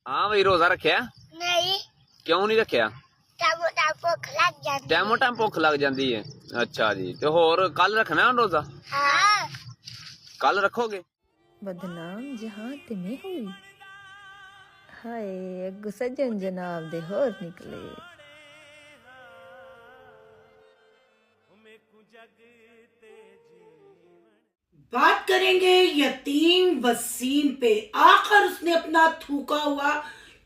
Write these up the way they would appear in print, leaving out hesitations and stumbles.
हाँ भाई रोजा रखिया नहीं क्यों नहीं रखिया टाइम टाइम भुख लग जाती है। अच्छा जी तो होर कल रखना है रोजा हाँ कल रखोगे। बदनाम जहां तिने हुई हाय अगू सज्जन जनाब दे होर निकले। बात करेंगे यतीम वसीम पे। आखिर उसने अपना थूका हुआ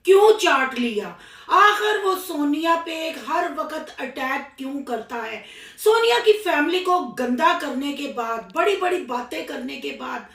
क्यों चाट लिया? आखिर वो सोनिया पे हर वक्त अटैक क्यों करता है? सोनिया की फैमिली को गंदा करने के बाद, बड़ी बड़ी बातें करने के बाद,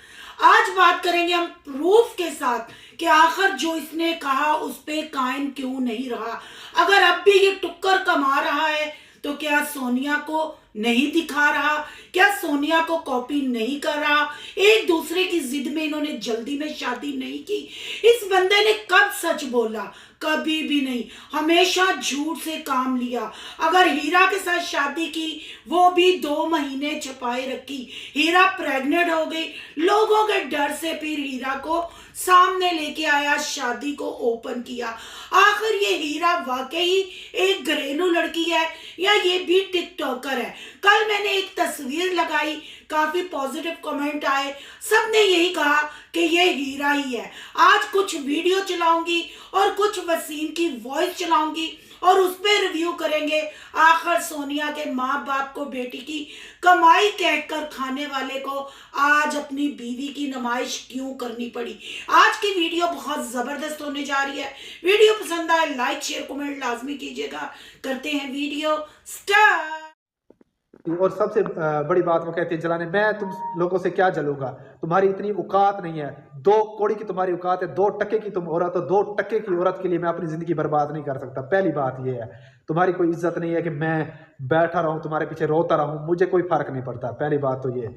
आज बात करेंगे हम प्रूफ के साथ कि आखिर जो इसने कहा उस पे कायम क्यों नहीं रहा। अगर अब भी ये टुक्कर कमा रहा है तो क्या सोनिया को नहीं दिखा रहा? क्या सोनिया को कॉपी नहीं कर रहा? एक दूसरे की जिद में इन्होंने जल्दी में शादी नहीं की। इस बंदे ने कब सच बोला? कभी भी नहीं, हमेशा झूठ से काम लिया। अगर हीरा के साथ शादी की, वो भी 2 महीने छुपाए रखी। हीरा प्रेग्नेंट हो गई, लोगों के डर से फिर हीरा को सामने लेके आया, शादी को ओपन किया। आखिर ये हीरा वाकई एक घरेलू लड़की है या ये भी टिकटॉकर है? कल मैंने एक तस्वीर लगाई, काफी पॉजिटिव कमेंट आए, सबने यही कहा कि ये हीरा ही है। आज कुछ वीडियो चलाऊंगी और कुछ वसीम की वॉइस चलाऊंगी और उस पर रिव्यू करेंगे। आखिर सोनिया के माँ बाप को बेटी की कमाई कहकर खाने वाले को आज अपनी बीवी की नुमाइश क्यों करनी पड़ी? आज की वीडियो बहुत जबरदस्त होने जा रही है। वीडियो पसंद आए लाइक शेयर कमेंट लाजमी कीजिएगा। करते हैं वीडियो स्टार्ट। और सबसे बड़ी बात वो कहती है जलाने, मैं तुम लोगों से क्या जलूंगा, तुम्हारी इतनी औकात नहीं है। 2 कौड़ी की तुम्हारी औकात है, 2 टके की तुम औरत हो। 2 टके की औरत के लिए मैं अपनी जिंदगी बर्बाद नहीं कर सकता। पहली बात ये है, तुम्हारी कोई इज्जत नहीं है कि मैं बैठा रहूं तुम्हारे पीछे रोता रहूं, मुझे कोई फर्क नहीं पड़ता। पहली बात तो ये।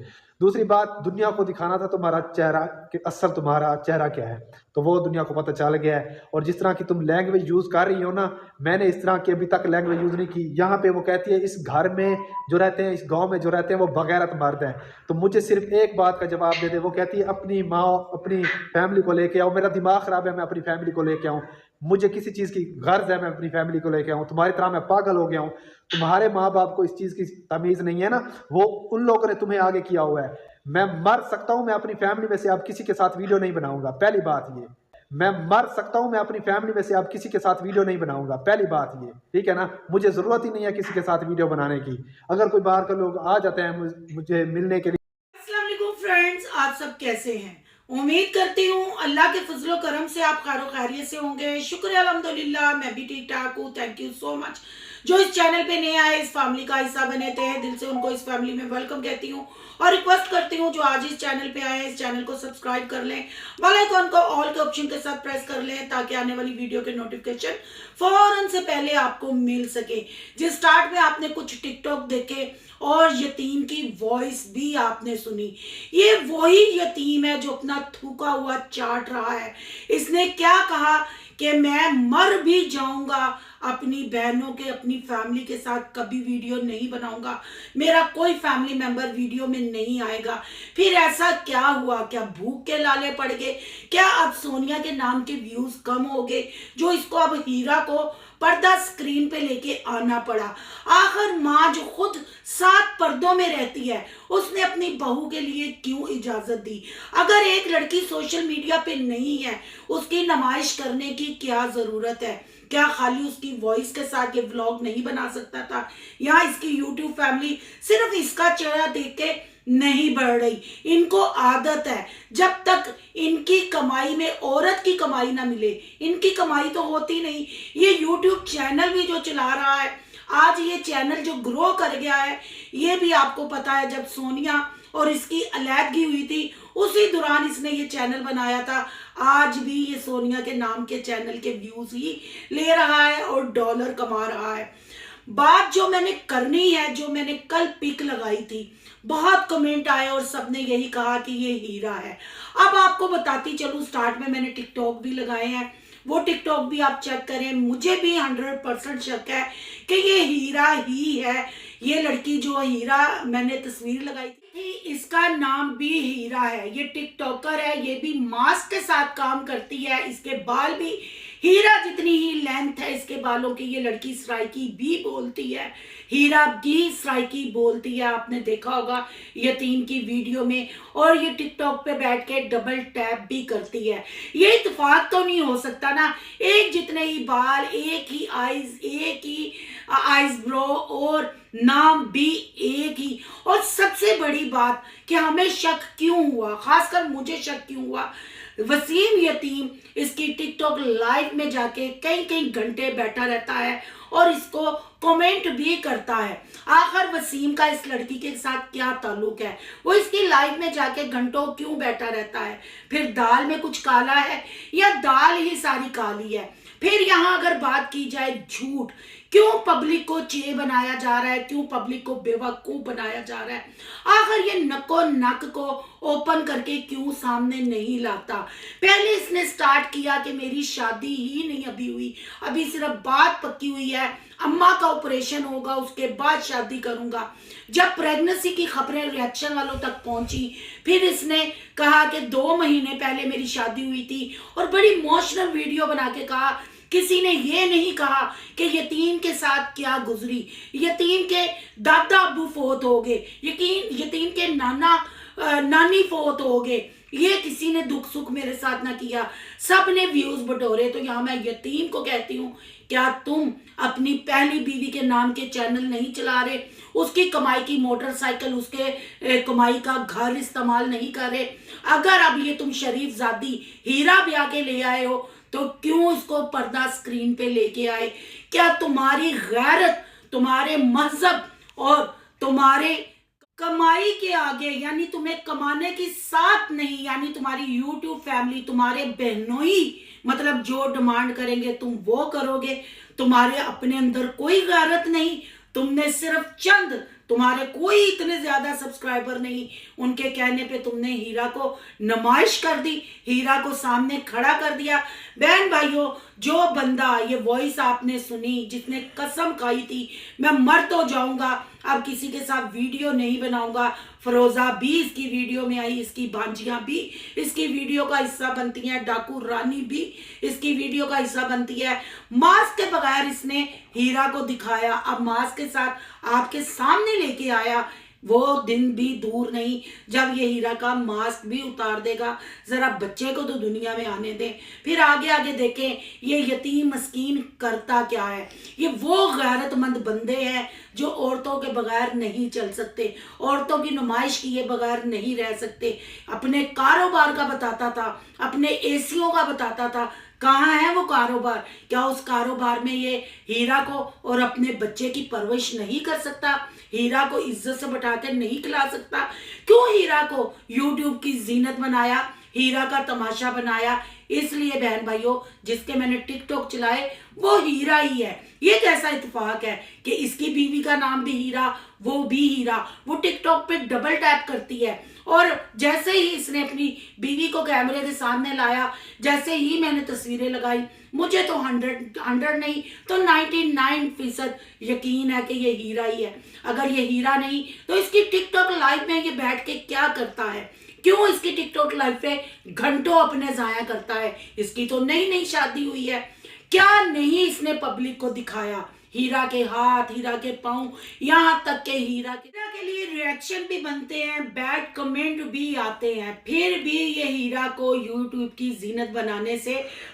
दूसरी बात, दुनिया को दिखाना था तुम्हारा चेहरा कि असल तुम्हारा चेहरा क्या है, तो वो दुनिया को पता चल गया है। और जिस तरह की तुम लैंग्वेज यूज कर रही हो ना, मैंने इस तरह की अभी तक लैंग्वेज यूज नहीं की। यहाँ पे वो कहती है इस घर में जो रहते हैं, इस गांव में जो रहते हैं वो बगैरत मर्द हैं। तो मुझे सिर्फ एक बात का जवाब दे दे। वो कहती है अपनी माँ अपनी फैमिली को लेके आओ। मेरा दिमाग खराब है, मैं अपनी फैमिली को लेके आऊँ? मुझे किसी चीज़ की गर्ज है मैं अपनी फैमिली को लेके आऊँ? तुम्हारी तरह मैं पागल हो गया हूँ? तुम्हारे माँ बाप को इस चीज़ की तमीज़ नहीं है ना, वो उन लोगों ने तुम्हें आगे किया हुआ है। मैं मर सकता हूँ, मैं अपनी फैमिली में से अब किसी के साथ वीडियो नहीं बनाऊंगा। पहली बात ये। मैं मर सकता हूँ, मैं अपनी फैमिली में से अब किसी के साथ वीडियो नहीं बनाऊंगा। पहली बात ये, ठीक है ना? मुझे ज़रूरत ही नहीं है किसी के साथ वीडियो बनाने की। अगर कोई बाहर के लोग आ जाते हैं मुझे मिलने के लिए। अस्सलाम वालेकुम फ्रेंड्स, आप सब कैसे हैं? उम्मीद करती हूँ अल्लाह के फजलो करम से आप खैर खैरियत से होंगे। शुक्र अल्हम्दुलिल्लाह, मैं भी ठीक ठाक हूँ। Thank you so much. जो इस चैनल पे नए आए, इस फैमिली का हिस्सा बने थे, दिल से उनको इस फैमिली में वेलकम कहती हूँ और रिक्वेस्ट करती हूँ जो आज इस चैनल पे आए इस चैनल को सब्सक्राइब कर लें, बेल आइकन को ऑल के ऑप्शन के साथ प्रेस कर लें ताकि आने वाली वीडियो के नोटिफिकेशन फौरन से पहले आपको मिल सके। जिस स्टार्ट में आपने कुछ टिकटॉक देखे और यतीम की वॉइस भी आपने सुनी, ये वही यतीम है जो अपना थूका हुआ चाट रहा है। इसने क्या कहा कि मैं मर भी जाऊंगा, अपनी बहनों के अपनी फैमिली के साथ कभी वीडियो नहीं बनाऊंगा, मेरा कोई फैमिली मेंबर वीडियो में नहीं आएगा। फिर ऐसा क्या हुआ? क्या भूख के लाले पड़ गए? क्या अब सोनिया के नाम के व्यूज कम हो गए जो इसको अब हीरा को पर्दा स्क्रीन पे लेके आना पड़ा? आखिर माँ जो खुद 7 पर्दों में रहती है, उसने अपनी बहू के लिए क्यों इजाजत दी? अगर एक लड़की सोशल मीडिया पे नहीं है, उसकी नुमाइश करने की क्या जरूरत है? क्या खाली उसकी वॉइस के साथ ये व्लॉग नहीं बना सकता था? यहाँ इसकी यूट्यूब फैमिली सिर्फ इसका चेहरा देख के नहीं बढ़ रही। इनको आदत है, जब तक इनकी कमाई में औरत की कमाई ना मिले, इनकी कमाई तो होती नहीं। ये यूट्यूब चैनल भी जो चला रहा है, आज ये चैनल जो ग्रो कर गया है, ये भी आपको पता है जब सोनिया और इसकी अलैदगी हुई थी उसी दौरान इसने ये चैनल बनाया था। आज भी ये सोनिया के नाम के चैनल के व्यूज ही ले रहा है और डॉलर कमा रहा है। बात जो मैंने करनी है, जो मैंने कल पिक लगाई थी, बहुत कमेंट आए और सबने यही कहा कि ये हीरा है। अब आपको बताती चलूं, स्टार्ट में मैंने टिकटॉक भी लगाए हैं, वो टिकटॉक भी आप चेक करें। मुझे भी 100% शक है कि ये हीरा ही है। ये लड़की जो हीरा मैंने तस्वीर लगाई थी, थी, इसका नाम भी हीरा है। ये टिकटॉकर है, ये भी मास्क के साथ काम करती है। इसके बाल भी हीरा जितनी ही लेंथ है इसके बालों की। ये लड़की सराइकी भी बोलती है, हीरा भी सराइकी बोलती है। आपने देखा होगा यतीम की वीडियो में। और ये टिकटॉक पे बैठ के डबल टैप भी करती है। ये इत्तेफाक तो नहीं हो सकता ना, एक जितने ही बाल, एक ही आईज, एक ही आईज ब्रो और नाम भी एक ही। और सबसे बड़ी बात कि हमें शक क्यों हुआ, खासकर मुझे शक क्यों हुआ, वसीम यतीम इसकी टिकटॉक लाइव में जाके कई कई घंटे बैठा रहता है और इसको कमेंट भी करता है। आखिर वसीम का इस लड़की के साथ क्या ताल्लुक है, वो इसकी लाइव में जाके घंटों क्यों बैठा रहता है? फिर दाल में कुछ काला है या दाल ही सारी काली है? फिर यहाँ अगर बात की जाए झूठ, क्यों पब्लिक को चे बनाया जा रहा है, क्यों पब्लिक को बेवकूफ बनाया जा रहा है? आखिर ये नको नक को ओपन करके क्यों सामने नहीं लाता? पहले इसने स्टार्ट किया कि मेरी शादी ही नहीं अभी हुई, अभी सिर्फ बात पक्की हुई है, अम्मा का ऑपरेशन होगा उसके बाद शादी करूंगा। जब प्रेगनेंसी की खबरें रिएक्शन वालों तक पहुंची, फिर इसने कहा कि 2 महीने पहले मेरी शादी हुई थी और बड़ी इमोशनल वीडियो बना के कहा किसी ने ये नहीं कहा कि यतीम के साथ क्या गुजरी, यतीम के दादा अब्बू फोत हो गए, यतीम के नानी फोत हो गए, ये किसी ने दुख सुख मेरे साथ ना किया, सब ने व्यूज बटोरे। तो यहाँ मैं यतीम को कहती हूँ, क्या तुम अपनी पहली बीवी के नाम के चैनल नहीं चला रहे? उसकी कमाई की मोटरसाइकिल, उसके कमाई का घर इस्तेमाल नहीं कर रहे? अगर अब ये तुम शरीफ जादी हीरा ब्याह के ले आए हो तो क्यों इसको पर्दा स्क्रीन पे लेके आए? क्या तुम्हारी गैरत, तुम्हारे मजहब और तुम्हारे कमाई के आगे, यानी तुम्हें कमाने की साथ नहीं, यानी तुम्हारी यूट्यूब फैमिली, तुम्हारे बहनोई मतलब जो डिमांड करेंगे तुम वो करोगे? तुम्हारे अपने अंदर कोई गैरत नहीं, तुमने सिर्फ चंद, तुम्हारे कोई इतने ज्यादा सब्सक्राइबर नहीं, उनके कहने पे तुमने हीरा को नुमाइश कर दी, हीरा को सामने खड़ा कर दिया। बहन भाइयों, जो बंदा ये वॉइस आपने सुनी, जिसने कसम खाई थी मैं मर तो जाऊंगा, अब किसी के साथ वीडियो नहीं बनाऊंगा, फरोजा भी इसकी वीडियो में आई, इसकी भांजियां भी इसकी वीडियो का हिस्सा बनती हैं, डाकू रानी भी इसकी वीडियो का हिस्सा बनती है। मास्क के बगैर इसने हीरा को दिखाया, अब मास्क के साथ आपके सामने लेके आया। वो दिन भी दूर नहीं जब ये हीरा का मास्क भी उतार देगा। जरा बच्चे को तो दुनिया में आने दें, फिर आगे आगे देखें ये यतीम मस्कीन करता क्या है। ये वो गैरतमंद बंदे हैं जो औरतों के बगैर नहीं चल सकते, औरतों की नुमाइश किए बगैर नहीं रह सकते। अपने कारोबार का बताता था, अपने एसीओ का बताता था, कहाँ है वो कारोबार? क्या उस कारोबार में ये हीरा को और अपने बच्चे की परवरिश नहीं कर सकता? हीरा को इज्जत से बैठा कर नहीं खिला सकता? क्यों हीरा को यूट्यूब की जीनत बनाया, हीरा का तमाशा बनाया? इसलिए बहन भाइयों, जिसके मैंने टिकटॉक चलाए वो हीरा ही है। ये कैसा इत्तेफाक है कि इसकी बीवी का नाम भी हीरा, वो भी हीरा, वो टिकटॉक पे डबल टैप करती है। और जैसे ही इसने अपनी बीवी को कैमरे के सामने लाया, जैसे ही मैंने तस्वीरें लगाई, मुझे तो 100 नहीं तो 99% यकीन है कि ये हीरा ही है। अगर ये हीरा नहीं तो इसकी टिकटॉक लाइव में ये बैठ के क्या करता है? क्यों इसकी टिकटॉक लाइव पे घंटों अपने जाया करता है? इसकी तो नई शादी हुई है, क्या नहीं इसने पब्लिक को दिखाया? हीरा के हाथ, हीरा के पाँव, यहाँ तक के हीरा के लिए रिएक्शन भी बनते हैं, बैड कमेंट भी आते हैं, फिर भी ये हीरा को यूट्यूब की जीनत बनाने से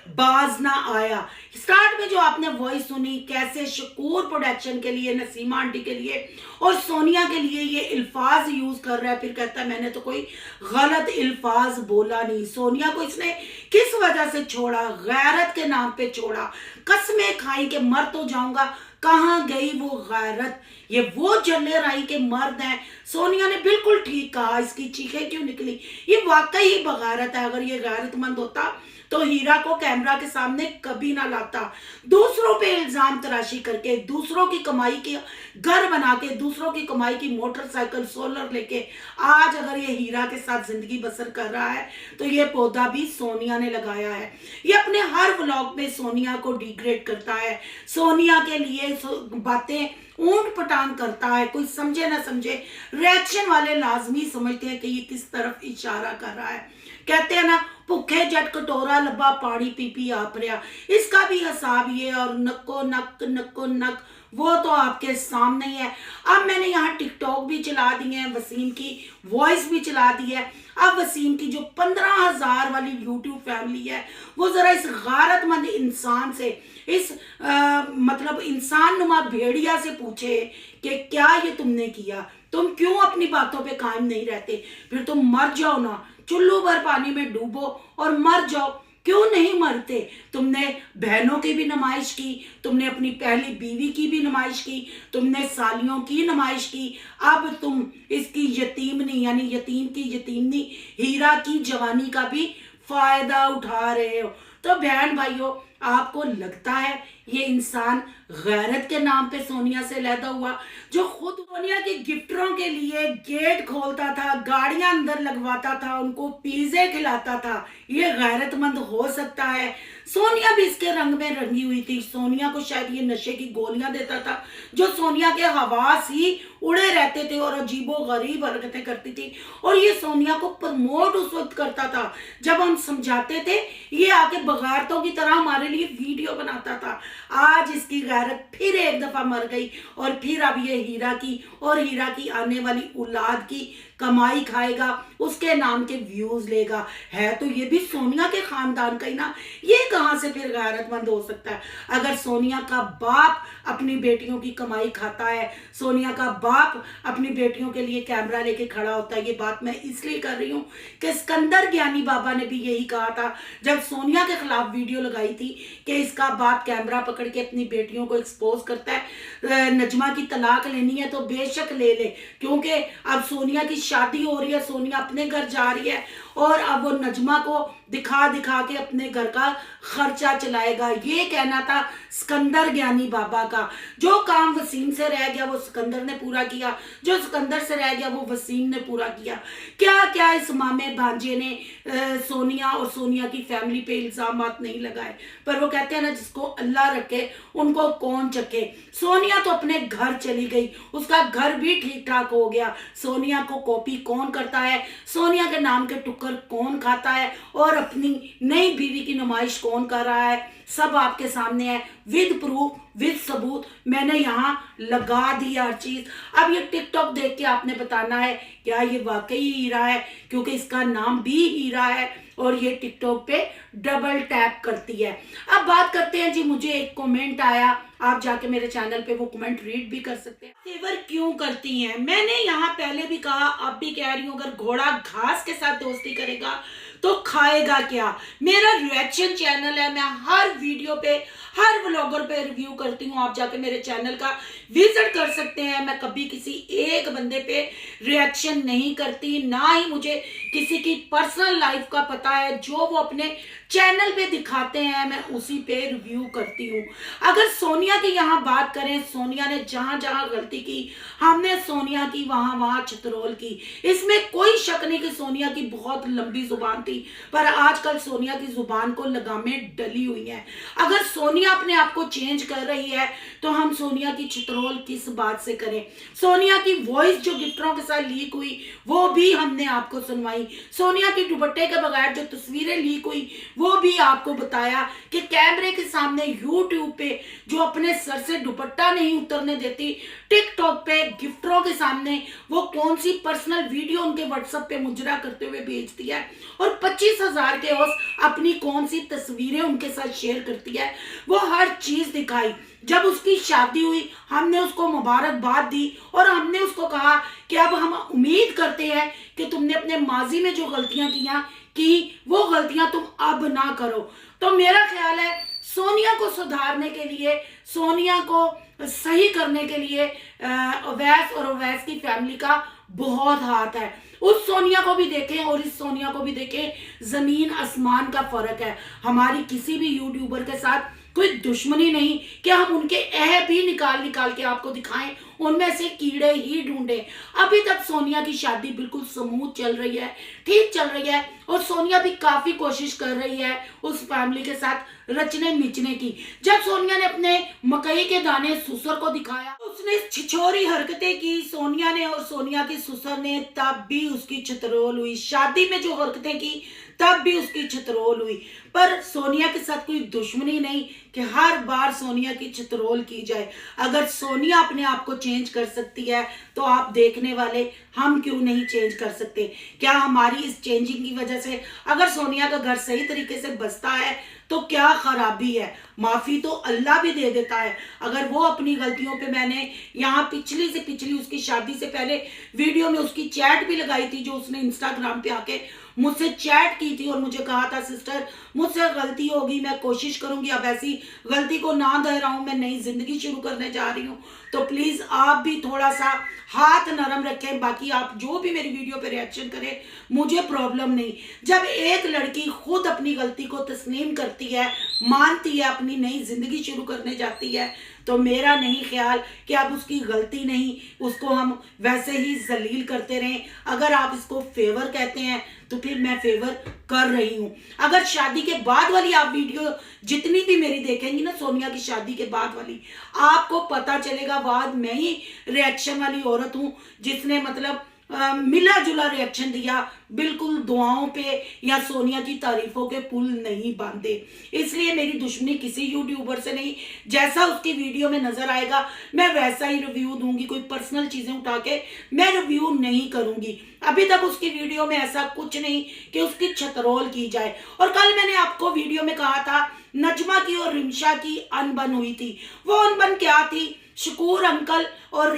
बाज ना आया। स्टार्ट में जो आपने वॉइस सुनी, कैसे शकूर प्रोडक्शन के लिए, नसीमा आंटी के लिए और सोनिया के लिए ये अल्फाज यूज कर रहा है, फिर कहता है मैंने तो कोई गलत अल्फाज बोला नहीं। सोनिया को इसने किस वजह से छोड़ा? गैरत के नाम पे छोड़ा। कसमें खाई के मर तो जाऊंगा, कहाँ गई वो गैरत? ये वो जल्ले राई के मर्द हैं। सोनिया ने बिल्कुल ठीक कहा, इसकी चीखें क्यों निकली? ये वाकई ही बगैरत है। अगर ये गैरतमंद होता तो हीरा को कैमरा के सामने कभी ना लाता। दूसरों पे इल्जाम तराशी करके, दूसरों की कमाई की घर बना के, दूसरों की कमाई की मोटरसाइकिल सोलर लेके आज अगर ये हीरा के साथ जिंदगी बसर कर रहा है तो ये पौधा भी सोनिया ने लगाया है। ये अपने हर व्लॉग में सोनिया को डिग्रेड करता है, सोनिया के लिए बातें ऊंट पटांग करता है। कोई समझे ना समझे, रिएक्शन वाले लाजमी समझते हैं कि ये किस तरफ इशारा कर रहा है। कहते हैं ना, भुखे जट कटोरा लब्बा पानी पी पी आप रहा। इसका भी हिसाब ये, और नको नक वो तो आपके सामने ही है। अब मैंने यहाँ टिकटॉक भी चला दी है, वसीम की वॉइस भी चला दी है। अब वसीम की जो 15,000 वाली यूट्यूब फैमिली है वो जरा इस गारतमंद इंसान से, इस मतलब इंसान नुमा भेड़िया से पूछे कि क्या ये तुमने किया, तुम क्यों अपनी बातों पे कायम नहीं रहते, फिर तुम मर जाओ ना, चुल्लू भर पानी में डूबो और मर जाओ। क्यों नहीं मरते? तुमने बहनों की भी नुमाइश की, तुमने अपनी पहली बीवी की भी नुमाइश की, तुमने सालियों की नुमाइश की, अब तुम इसकी यतीमनी यानी यतीम की यतीमनी हीरा की जवानी का भी फायदा उठा रहे हो। तो बहन भाइयों, आपको लगता है ये इंसान गैरत के नाम पे सोनिया से लैदा हुआ, जो खुद सोनिया के गिफ्टरों के लिए गेट खोलता था, गाड़ियां अंदर लगवाता था, उनको पिज़्ज़े खिलाता था, ये गैरतमंद हो सकता है? सोनिया भी इसके रंग में रंगी हुई थी। सोनिया को शायद ये नशे की गोलियां देता था, जो सोनिया के हवास ही उड़े रहते थे और अजीबो गरीब हरकतें करती थी। और ये सोनिया को प्रमोट उस वक्त करता था जब हम समझाते थे, ये आके बगारतों की तरह हमारे लिए वीडियो बनाता था। आज इसकी गैरत फिर एक दफा मर गई और फिर अब ये हीरा की और हीरा की आने वाली औलाद की कमाई खाएगा, उसके नाम के व्यूज लेगा। है तो ये भी सोनिया के खानदान का ही ना, ये कहां से फिर गैरतमंद हो सकता है? अगर सोनिया का बाप अपनी बेटियों की कमाई खाता है, सोनिया का बाप अपनी बेटियों के लिए कैमरा लेके खड़ा होता है, ये बात मैं इसलिए कर रही हूँ कि सिकंदर ज्ञानी बाबा ने भी यही कहा था जब सोनिया के खिलाफ वीडियो लगाई थी कि इसका बाप कैमरा पकड़ के अपनी बेटियों को एक्सपोज करता है। नजमा की तलाक लेनी है तो बेशक ले ले, क्योंकि अब सोनिया की शादी हो रही है, सोनिया अपने घर जा रही है और अब वो नजमा को दिखा दिखा के अपने घर का खर्चा चलाएगा। ये कहना था सिकंदर ज्ञानी बाबा का। जो काम वसीम से रह गया वो सिकंदर ने पूरा किया, जो सिकंदर से रह गया वो वसीम ने पूरा किया। क्या क्या इस मामे भांजे ने सोनिया और सोनिया की फैमिली पे इल्जाम नहीं लगाए, पर वो कहते हैं ना, जिसको अल्लाह रखे उनको कौन चखे। सोनिया तो अपने घर चली गई, उसका घर भी ठीक ठाक हो गया। सोनिया को कॉपी कौन करता है, सोनिया के नाम के टुक्कर कौन खाता है और अपनी नई बीवी की नुमाइश कौन कर रहा है, सब आपके सामने है, विद प्रूफ विद सबूत। मैंने यहाँ लगा दी हर चीज। अब ये टिकटॉक देख के आपने बताना है क्या ये वाकई हीरा है, क्योंकि इसका नाम भी हीरा है और ये टिकटॉक पे डबल टैप करती है। अब बात करते हैं जी, मुझे एक कमेंट आया, आप जाके मेरे चैनल पे वो कमेंट रीड भी कर सकते हैं। फेवर क्यों करती हैं? मैंने यहाँ पहले भी कहा, अब भी कह रही हूँ, अगर घोड़ा घास के साथ दोस्ती करेगा तो खाएगा क्या? मेरा रिएक्शन चैनल है, मैं हर वीडियो पे हर व्लॉगर पे रिव्यू करती हूँ, आप जाके मेरे चैनल का विजिट कर सकते हैं। मैं कभी किसी एक बंदे पे रिएक्शन नहीं करती, ना ही मुझे किसी की पर्सनल लाइफ का पता है। जो वो अपने चैनल पे दिखाते हैं मैं उसी पे रिव्यू करती हूँ। अगर सोनिया की यहाँ बात करें, सोनिया ने जहां जहां गलती की हमने सोनिया की वहां वहां चितरोल की। इसमें कोई शक नहीं कि सोनिया की बहुत लंबी जुबान थी, पर आजकल सोनिया की जुबान को लगामें डली हुई हैं। अगर सोनिया अपने आप को चेंज कर रही है तो हम सोनिया की चितरोल किस बात से करें? सोनिया की वॉइस जो गिफ्टरों के साथ लीक हुई वो भी हमने आपको सुनवाई। सोनिया की दुपट्टे के बगैर जो तस्वीरें लीक हुई वो भी आपको बताया कि कैमरे के सामने यूट्यूब पे जो अपने सर से दुपट्टा नहीं उतरने देती, टिकटॉक पे गिफ्टरों के सामने वो कौन सी पर्सनल वीडियो उनके व्हाट्सएप पे मुजरा करते हुए भेजती है और 25,000 के होस अपनी कौन सी तस्वीरें उनके साथ शेयर करती है, वो हर चीज दिखाई। जब उसकी शादी हुई हमने उसको मुबारकबाद दी और हमने उसको कहा कि अब हम उम्मीद करते हैं कि तुमने अपने माजी में जो गलतियां की वो गलतियां तुम अब ना करो। तो मेरा ख्याल है सोनिया को सुधारने के लिए, सोनिया को सही करने के लिए अवैस और अवैस की फैमिली का बहुत हाथ है। उस सोनिया को भी देखें और इस सोनिया को भी देखें, जमीन आसमान का फर्क है। हमारी किसी भी यूट्यूबर के साथ कोई दुश्मनी नहीं कि हम उनके ऐब भी निकाल निकाल के आपको दिखाएं, उनमें से कीड़े ही ढूंढें। अभी तक सोनिया की शादी बिल्कुल स्मूथ चल रही है, ठीक चल रही है, और सोनिया भी काफी कोशिश कर रही है उस फैमिली के साथ रचने मिचने की। जब सोनिया ने अपने मकई के दाने ससुर को दिखाया, उसने छिछोरी हरकतें की सोनिया ने, और सोनिया की ससुर ने, तब भी उसकी छतरोल हुई। शादी में जो हरकतें की तब भी उसकी छतरोल हुई। पर सोनिया के साथ कोई दुश्मनी नहीं कि हर बार सोनिया की छतरोल की जाए। अगर सोनिया अपने आप को चेंज कर सकती है तो आप देखने वाले हम क्यों नहीं चेंज कर सकते? क्या हमारी इस चेंजिंग की वजह से अगर सोनिया का घर सही तरीके से बसता है तो क्या खराबी है? माफी तो अल्लाह भी दे देता है। अगर वो अपनी गलतियों पे, मैंने यहाँ पिछली से पिछली उसकी शादी से पहले वीडियो में उसकी चैट भी लगाई थी, जो उसने इंस्टाग्राम पे आके मुझसे चैट की थी और मुझे कहा था सिस्टर मुझसे गलती होगी, मैं कोशिश करूंगी अब ऐसी गलती को ना दोहराऊं, मैं नई जिंदगी शुरू करने जा रही हूँ, तो प्लीज आप भी थोड़ा सा हाथ नरम रखें। बाकी आप जो भी मेरी वीडियो पे रिएक्शन करें, मुझे प्रॉब्लम नहीं। जब एक लड़की खुद अपनी गलती को तस्लीम करती है, मानती है, अपनी नई जिंदगी शुरू करने जाती है, तो मेरा नहीं ख्याल कि अब उसकी गलती नहीं, उसको हम वैसे ही जलील करते रहें। अगर आप इसको फेवर कहते हैं तो फिर मैं फेवर कर रही हूँ। अगर शादी के बाद वाली आप वीडियो जितनी भी मेरी देखेंगी ना, सोनिया की शादी के बाद वाली, आपको पता चलेगा बाद मैं ही रिएक्शन वाली औरत हूँ जिसने मतलब मिला जुला रिएक्शन दिया, बिल्कुल दुआओं पे या सोनिया की तारीफों के पुल नहीं बांधे। इसलिए मेरी दुश्मनी किसी यूट्यूबर से नहीं, जैसा उसकी वीडियो में नजर आएगा मैं वैसा ही रिव्यू दूंगी। कोई पर्सनल चीजें उठा के मैं रिव्यू नहीं करूंगी। अभी तक उसकी वीडियो में ऐसा कुछ नहीं कि उसकी छतरोल की जाए। और कल मैंने आपको वीडियो में कहा था नजमा की और रिमशा की अनबन हुई थी। वो अनबन क्या थी? शकूर अंकल और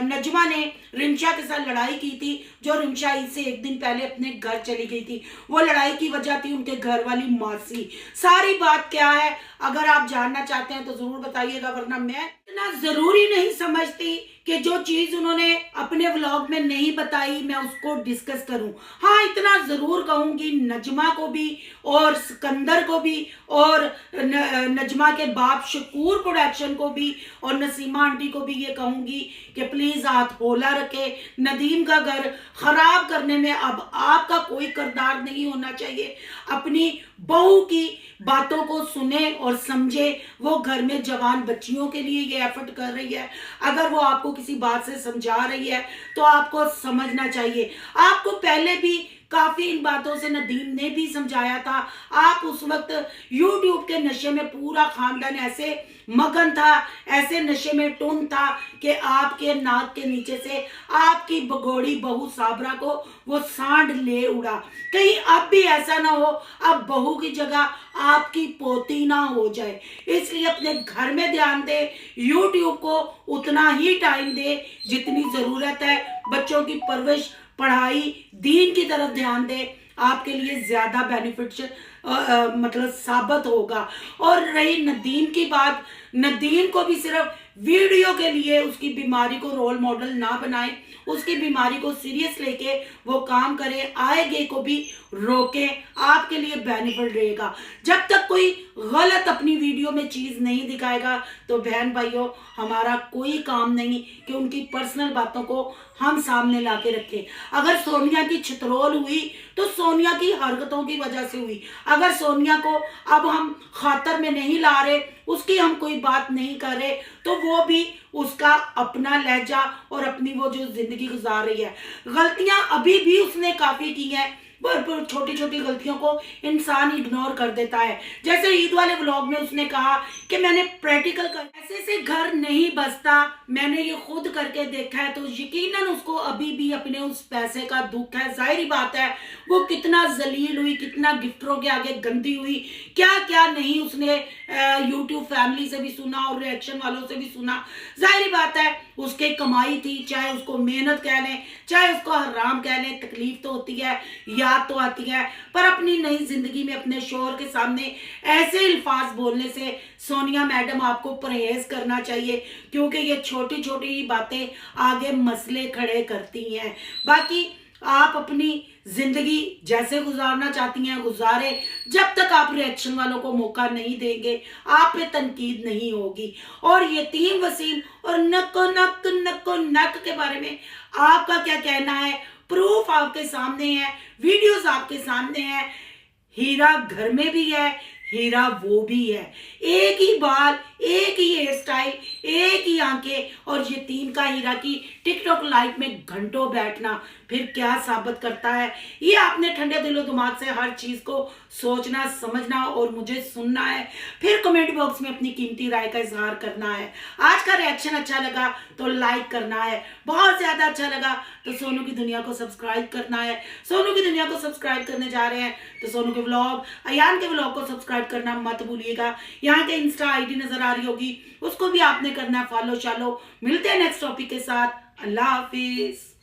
नजमा ने रिमशा के साथ लड़ाई की थी, जो रिमशा से एक दिन पहले अपने घर चली गई थी। वो लड़ाई की वजह थी उनके घर वाली मासी। सारी बात क्या है अगर आप जानना चाहते हैं तो जरूर बताइएगा, वरना मैं इतना जरूरी नहीं समझती कि जो चीज उन्होंने अपने व्लॉग में नहीं बताई मैं उसको डिस्कस करूं। हाँ, इतना जरूर कहूंगी नजमा को भी और सिकंदर को भी और नजमा के बाप शकूर प्रोडक्शन को भी और नसीमा आंटी को भी ये कहूंगी कि प्लीज हाथ होला रखे। नदीम का घर खराब करने में अब आपका कोई किरदार नहीं होना चाहिए। अपनी बहू की बातों को सुने और समझे। वो घर में जवान बच्चियों के लिए ये एफर्ट कर रही है। अगर वो आपको किसी बात से समझा रही है तो आपको समझना चाहिए। आपको पहले भी काफी इन बातों से नदीम ने भी समझाया था। आप उस वक्त यूट्यूब के नशे में पूरा खानदान ऐसे मगन था, ऐसे नशे में टुन था कि आपके नाक के नीचे से आपकी बगोड़ी बहू साबरा को वो सांड ले उड़ा। कहीं अब भी ऐसा ना हो अब बहू की जगह आपकी पोती ना हो जाए। इसलिए अपने घर में ध्यान दे, यूट्यूब को उतना ही टाइम दे जितनी जरूरत है। बच्चों की परवरिश, पढ़ाई, दीन की तरफ ध्यान दे, आपके लिए ज्यादा बेनिफिशियल मतलब साबित होगा। और रही नदीम की बात, नदीम को भी सिर्फ वीडियो के लिए उसकी बीमारी को रोल मॉडल ना बनाए, उसकी बीमारी को सीरियस लेके वो काम करे, आए गए को भी रोके, आपके लिए बेनिफिट रहेगा। जब तक कोई गलत अपनी वीडियो में चीज नहीं दिखाएगा तो बहन भाइयों हमारा कोई काम नहीं कि उनकी पर्सनल बातों को हम सामने लाके रखें। अगर सोनिया की छतरोल हुई तो सोनिया की हरकतों की वजह से हुई। अगर सोनिया को अब हम खातर में नहीं ला रहे, उसकी हम कोई बात नहीं कर रहे, तो वो भी उसका अपना लहजा और अपनी वो जो जिंदगी गुजार रही है। गलतियां अभी भी उसने काफी की हैं, पर छोटी छोटी गलतियों को इंसान इग्नोर कर देता है। जैसे ईद वाले व्लॉग में उसने कहा कि मैंने प्रैक्टिकल कर, ऐसे से घर नहीं बसता, मैंने ये खुद करके देखा है। तो यकीनन उसको अभी भी अपने उस पैसे का दुख है। जाहिर बात है वो कितना जलील हुई, कितना गिफ्टरों के आगे गंदी हुई, क्या क्या नहीं उसने यूट्यूब फैमिली से भी सुना और रिएक्शन वालों से भी सुना। जाहिर बात है उसके कमाई थी, चाहे उसको मेहनत कह लें चाहे उसको हराम कह लें, तकलीफ तो होती है, याद तो आती है। पर अपनी नई जिंदगी में अपने शोहर के सामने ऐसे अल्फाज बोलने से सोनिया मैडम आपको परहेज करना चाहिए, क्योंकि ये छोटी छोटी बातें आगे मसले खड़े करती हैं। बाकी आप अपनी जिंदगी जैसे गुजारना चाहती हैं गुजारे, जब तक आप रिएक्शन वालों को मौका नहीं देंगे आप पे तनकीद नहीं होगी। और यतीम वसीम और नको नक के बारे में आपका क्या कहना है? प्रूफ आपके सामने है, वीडियोस आपके सामने है। हीरा घर में भी है, हीरा वो भी है। एक ही बाल, एक ही हेयर स्टाइल, एक ही आंखें और यतीम का हीरा की टिकटॉक लाइव में घंटों बैठना फिर क्या साबित करता है? ये आपने ठंडे दिलो दिमाग से हर चीज को सोचना, समझना और मुझे सुनना है। फिर कमेंट बॉक्स में अपनी कीमती राय का इजहार करना है। आज का रिएक्शन अच्छा लगा तो लाइक करना है, बहुत ज्यादा अच्छा लगा तो सोनू की दुनिया को सब्सक्राइब करना है। सोनू की दुनिया को सब्सक्राइब करने जा रहे हैं तो सोनू के व्लॉग, अयान के व्लॉग को सब्सक्राइब करना मत भूलिएगा। यहाँ के इंस्टा आईडी नजर आ रही होगी, उसको भी आपने करना है फॉलो शालो। मिलते हैं नेक्स्ट टॉपिक के साथ। अल्लाह हाफिज।